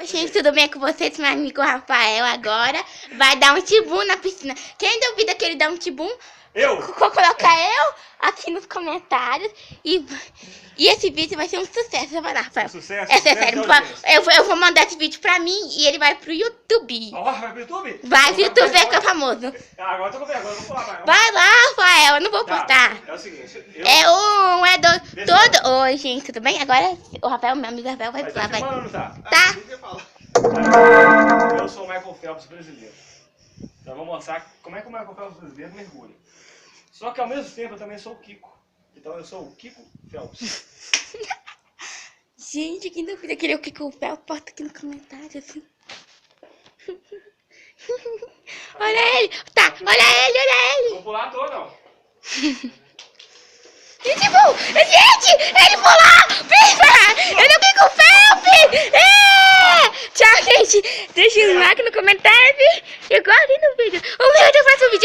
Gente, tudo bem com vocês? Meu amigo Rafael agora vai dar um tibum na piscina. Quem duvida que ele dá um tibum? Eu? Colocar eu aqui nos comentários. E esse vídeo vai ser um sucesso. Vai lá, Rafael. Sucesso? É sério. Eu vou mandar esse vídeo pra mim e ele vai pro YouTube. Vai pro YouTube? Vai pro YouTube, é que é famoso. Agora eu tô com vergonha, eu vou falar. Vai lá, Rafael, eu não vou postar. É o seguinte, É um, é dois, todo... Oi, gente, tudo bem? Agora o Rafael, meu amigo Rafael, vai tá lá, vai. filmando, não tá? Tá. Eu sou o Michael Phelps brasileiro. Então eu vou mostrar como é que o Michael Phelps brasileiro mergulha. Só que ao mesmo tempo eu também sou o Kiko. Então eu sou o Kiko Phelps. Gente, quem duvida que ele é o Kiko Phelps, bota aqui no comentário, assim. Olha ele! Tá, olha ele! Vou pular todo, não. Gente, ele pulou! Viva! Ele é o Kiko Phelps! É! Tchau, gente! Deixa o like no comentário e guardem no vídeo. O meu